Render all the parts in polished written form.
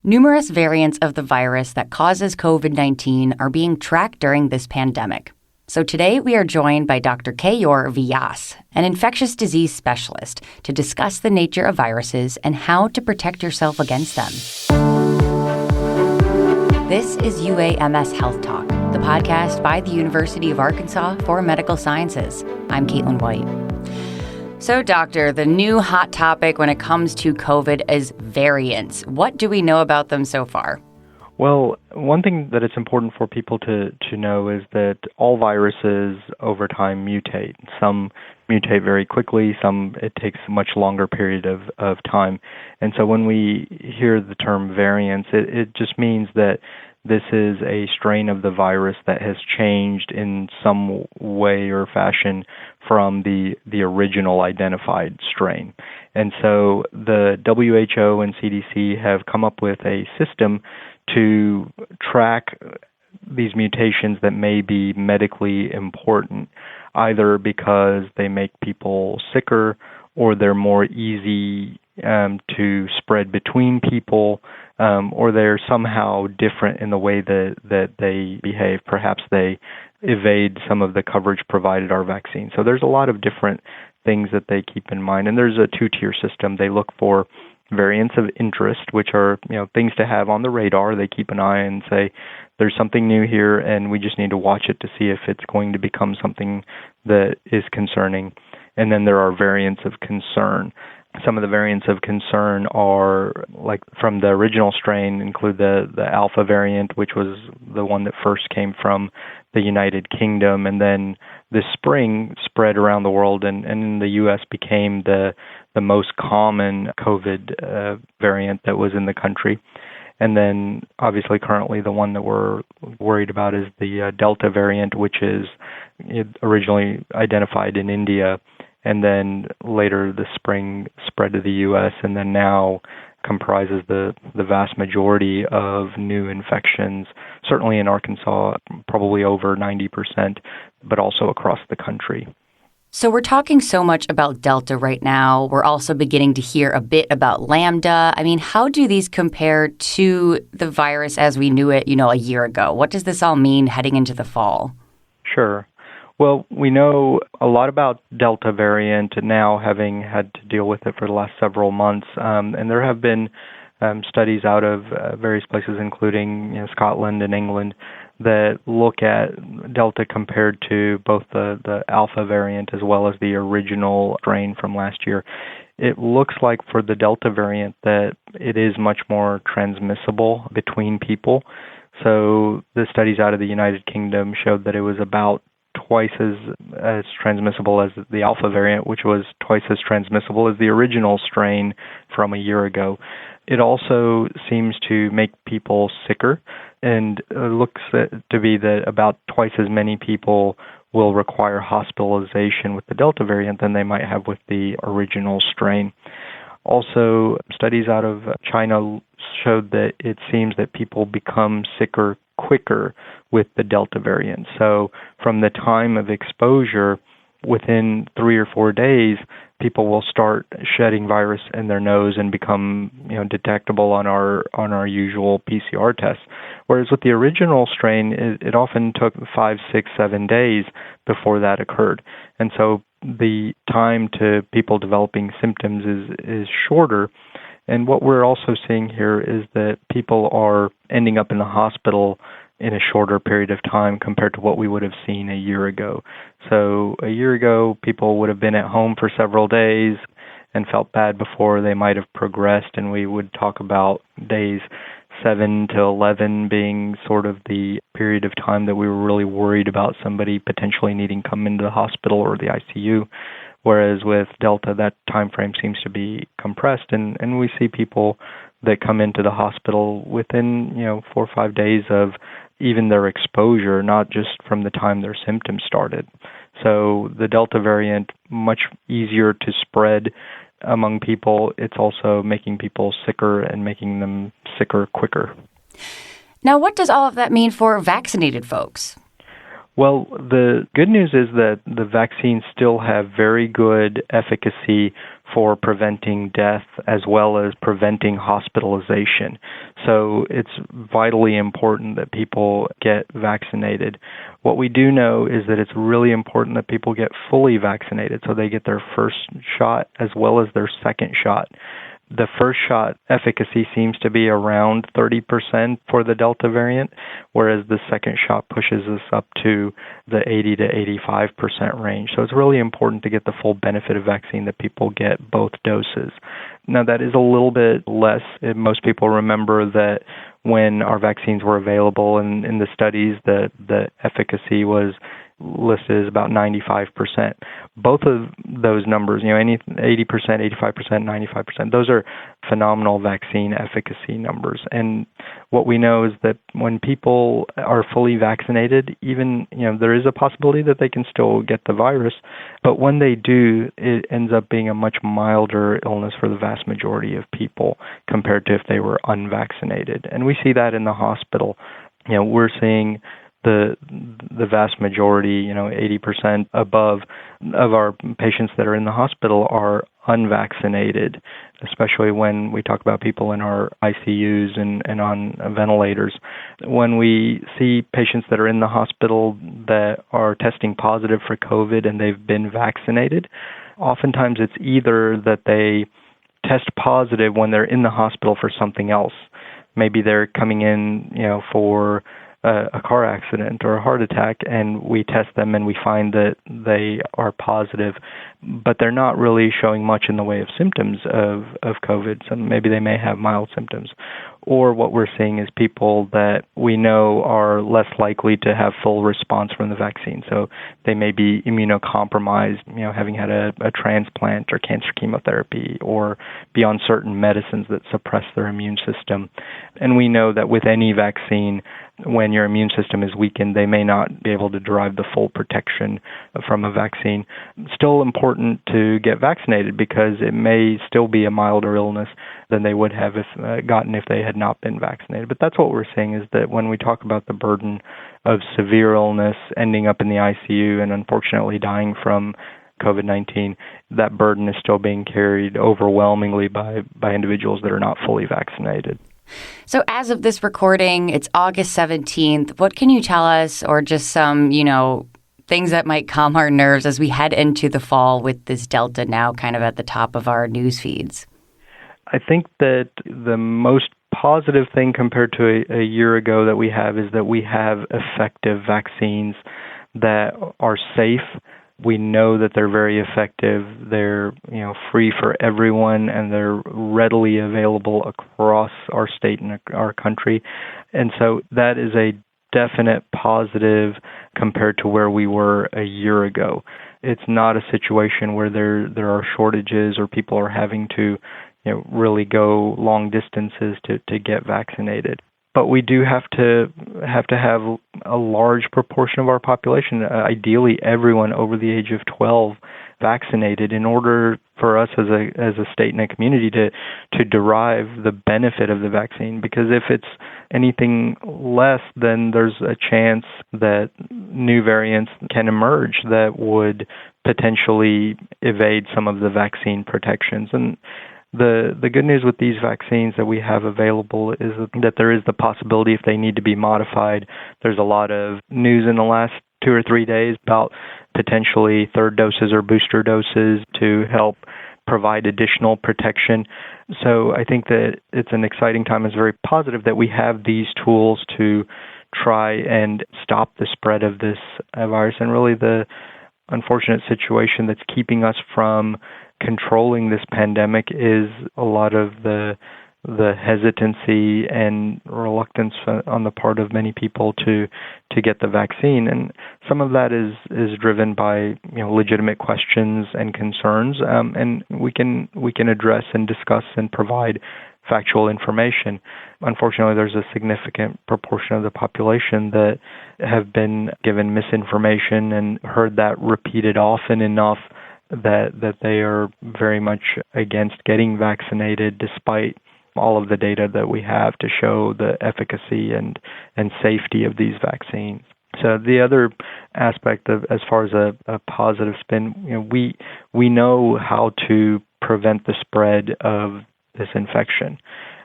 Numerous variants of the virus that causes COVID-19 are being tracked during this pandemic. So today we are joined by Dr. Keyur Vyas, an infectious disease specialist, to discuss the nature of viruses and how to protect yourself against them. This is UAMS Health Talk, the podcast by the University of Arkansas for Medical Sciences. I'm Caitlin White. So, Doctor, the new hot topic when it comes to COVID is variants. What do we know about them so far? Well, one thing that it's important for people to know is that all viruses over time mutate. Some mutate very quickly, some it takes a much longer period of time. And so when we hear the term variants, it just means that this is a strain of the virus that has changed in some way or fashion from the original identified strain. And so the WHO and CDC have come up with a system to track these mutations that may be medically important, either because they make people sicker or they're more easy to spread between people, or they're somehow different in the way that they behave. Perhaps they evade some of the coverage provided our vaccine. So there's a lot of different things that they keep in mind. And there's a two-tier system. They look for variants of interest, which are things to have on the radar. They keep an eye and say, there's something new here, and we just need to watch it to see if it's going to become something that is concerning. And then there are variants of concern. Some of the variants of concern are, like from the original strain, include the Alpha variant, which was the one that first came from the United Kingdom, and then this spring spread around the world and in the U.S. became the most common COVID variant that was in the country. And then, obviously, currently the one that we're worried about is the Delta variant, which is originally identified in India, and then later this spring spread to the U.S., and then now comprises the vast majority of new infections, certainly in Arkansas, probably over 90%, but also across the country. So we're talking so much about Delta right now. We're also beginning to hear a bit about Lambda. I mean, how do these compare to the virus as we knew it, a year ago? What does this all mean heading into the fall? Sure. Well, we know a lot about Delta variant now, having had to deal with it for the last several months. And there have been studies out of various places, including Scotland and England, that look at Delta compared to both the Alpha variant as well as the original strain from last year. It looks like for the Delta variant that it is much more transmissible between people. So the studies out of the United Kingdom showed that it was about twice as transmissible as the Alpha variant, which was twice as transmissible as the original strain from a year ago. It also seems to make people sicker, and it looks to be that about twice as many people will require hospitalization with the Delta variant than they might have with the original strain. Also, studies out of China showed that it seems that people become sicker quicker with the Delta variant. So from the time of exposure, within 3 or 4 days, people will start shedding virus in their nose and become detectable on our usual PCR tests. Whereas with the original strain, it often took 5, 6, 7 days before that occurred. And so the time to people developing symptoms is shorter. And what we're also seeing here is that people are ending up in the hospital in a shorter period of time compared to what we would have seen a year ago. So a year ago, people would have been at home for several days and felt bad before they might have progressed, and we would talk about days 7 to 11 being sort of the period of time that we were really worried about somebody potentially needing to come into the hospital or the ICU. Whereas with Delta, that time frame seems to be compressed, and we see people that come into the hospital within 4 or 5 days of even their exposure, not just from the time their symptoms started. So the Delta variant, much easier to spread among people. It's also making people sicker and making them sicker quicker. Now, what does all of that mean for vaccinated folks? Well, the good news is that the vaccines still have very good efficacy for preventing death as well as preventing hospitalization. So it's vitally important that people get vaccinated. What we do know is that it's really important that people get fully vaccinated, so they get their first shot as well as their second shot. The first shot efficacy seems to be around 30% for the Delta variant, whereas the second shot pushes us up to the 80 to 85% range. So it's really important to get the full benefit of vaccine, that people get both doses. Now, that is a little bit less. Most people remember that when our vaccines were available and in the studies, the efficacy was listed as about 95%. Both of those numbers, 80%, 85%, 95%, those are phenomenal vaccine efficacy numbers. And what we know is that when people are fully vaccinated, even, there is a possibility that they can still get the virus, but when they do, it ends up being a much milder illness for the vast majority of people compared to if they were unvaccinated. And we see that in the hospital. We're seeing the vast majority, 80% above of our patients that are in the hospital are unvaccinated, especially when we talk about people in our ICUs and on ventilators. When we see patients that are in the hospital that are testing positive for COVID and they've been vaccinated, oftentimes it's either that they test positive when they're in the hospital for something else. Maybe they're coming in, for a car accident or a heart attack, and we test them and we find that they are positive, but they're not really showing much in the way of symptoms of COVID. So maybe they may have mild symptoms. Or what we're seeing is people that we know are less likely to have full response from the vaccine. So they may be immunocompromised, having had a transplant or cancer chemotherapy, or be on certain medicines that suppress their immune system. And we know that with any vaccine, when your immune system is weakened, they may not be able to derive the full protection from a vaccine. Still important to get vaccinated because it may still be a milder illness than they would have gotten if they had not been vaccinated. But that's what we're seeing, is that when we talk about the burden of severe illness, ending up in the ICU and unfortunately dying from COVID-19, that burden is still being carried overwhelmingly by individuals that are not fully vaccinated. So as of this recording, it's August 17th. What can you tell us, or just some, things that might calm our nerves as we head into the fall with this Delta now kind of at the top of our news feeds? I think that the most positive thing compared to a year ago that we have is that we have effective vaccines that are safe. We know that they're very effective. They're, free for everyone, and they're readily available across our state and our country. And so that is a definite positive compared to where we were a year ago. It's not a situation where there are shortages or people are having to, really go long distances to get vaccinated. But we do have to have a large proportion of our population, ideally everyone over the age of 12, vaccinated in order for us as a state and a community to derive the benefit of the vaccine. Because if it's anything less, then there's a chance that new variants can emerge that would potentially evade some of the vaccine protections. And the good news with these vaccines that we have available is that there is the possibility, if they need to be modified. There's a lot of news in the last 2 or 3 days about potentially third doses or booster doses to help provide additional protection. So I think that it's an exciting time. It's very positive that we have these tools to try and stop the spread of this virus. And really the unfortunate situation that's keeping us from controlling this pandemic is a lot of the hesitancy and reluctance on the part of many people to get the vaccine. And some of that is driven by legitimate questions and concerns, and we can address and discuss and provide factual information. Unfortunately, there's a significant proportion of the population that have been given misinformation and heard that repeated often enough that they are very much against getting vaccinated, despite all of the data that we have to show the efficacy and safety of these vaccines. So the other aspect of, as far as a positive spin, we know how to prevent the spread of this infection.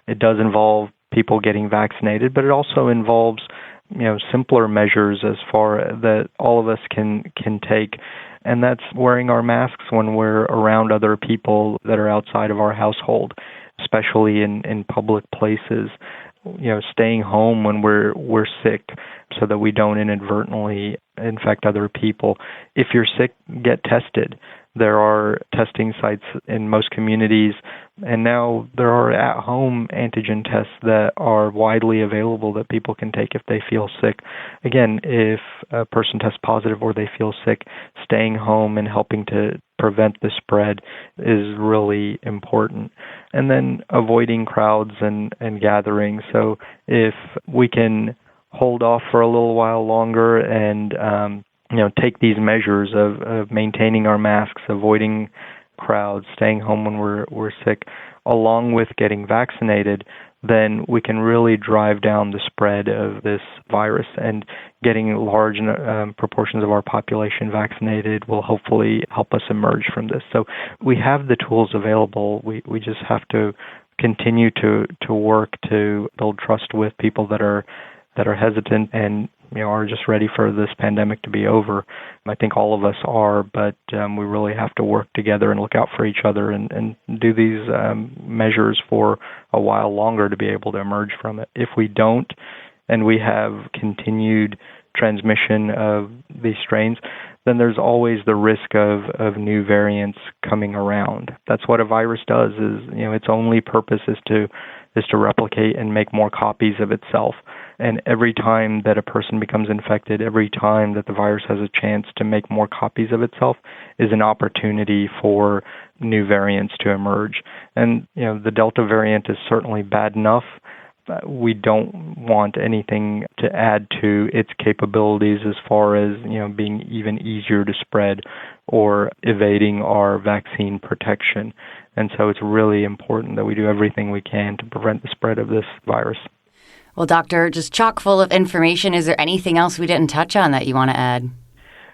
It does involve people getting vaccinated, but it also involves simpler measures as far that all of us can take, and that's wearing our masks when we're around other people that are outside of our household, especially in public places. Staying home when we're sick so that we don't inadvertently infect other people. If you're sick, get tested. There are testing sites in most communities, and now there are at-home antigen tests that are widely available that people can take if they feel sick. Again, if a person tests positive or they feel sick, staying home and helping to prevent the spread is really important. And then avoiding crowds and gatherings. So if we can hold off for a little while longer and take these measures of maintaining our masks, avoiding crowds, staying home when we're sick, along with getting vaccinated, then we can really drive down the spread of this virus. And getting large proportions of our population vaccinated will hopefully help us emerge from this. So we have the tools available. We just have to continue to work to build trust with people that are hesitant and are just ready for this pandemic to be over. I think all of us are, but we really have to work together and look out for each other and do these measures for a while longer to be able to emerge from it. If we don't, and we have continued transmission of these strains, then there's always the risk of new variants coming around. That's what a virus does, is its only purpose is to replicate and make more copies of itself. And every time that a person becomes infected, every time that the virus has a chance to make more copies of itself is an opportunity for new variants to emerge. And, the Delta variant is certainly bad enough. We don't want anything to add to its capabilities as far as, being even easier to spread or evading our vaccine protection. And so it's really important that we do everything we can to prevent the spread of this virus. Well, Doctor, just chock full of information. Is there anything else we didn't touch on that you want to add?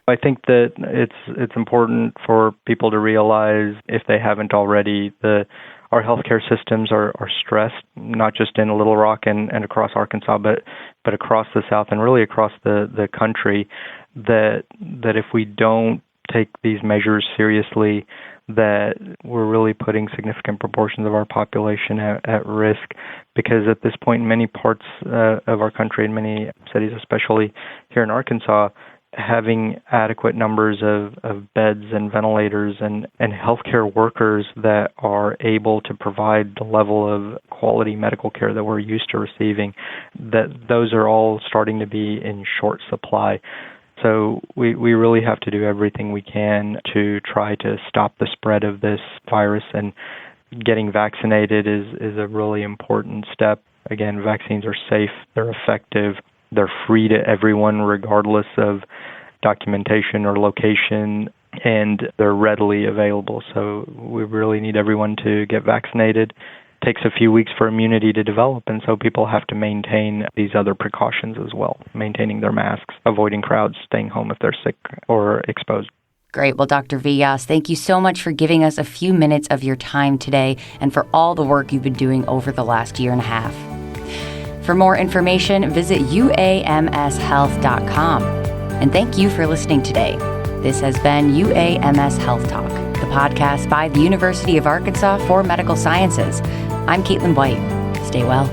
I think that it's important for people to realize, if they haven't already, our healthcare systems are stressed, not just in Little Rock and across Arkansas, but across the South and really across the country, that if we don't take these measures seriously, that we're really putting significant proportions of our population at risk, because at this point in many parts of our country, in many cities, especially here in Arkansas, having adequate numbers of beds and ventilators and healthcare workers that are able to provide the level of quality medical care that we're used to receiving, that those are all starting to be in short supply. So we really have to do everything we can to try to stop the spread of this virus, and getting vaccinated is a really important step. Again, vaccines are safe, they're effective, they're free to everyone regardless of documentation or location, and they're readily available. So we really need everyone to get vaccinated. It takes a few weeks for immunity to develop, and so people have to maintain these other precautions as well, maintaining their masks, avoiding crowds, staying home if they're sick or exposed. Great. Well, Dr. Villas, thank you so much for giving us a few minutes of your time today and for all the work you've been doing over the last year and a half. For more information, visit uamshealth.com. And thank you for listening today. This has been UAMS Health Talk, the podcast by the University of Arkansas for Medical Sciences. I'm Caitlin White. Stay well.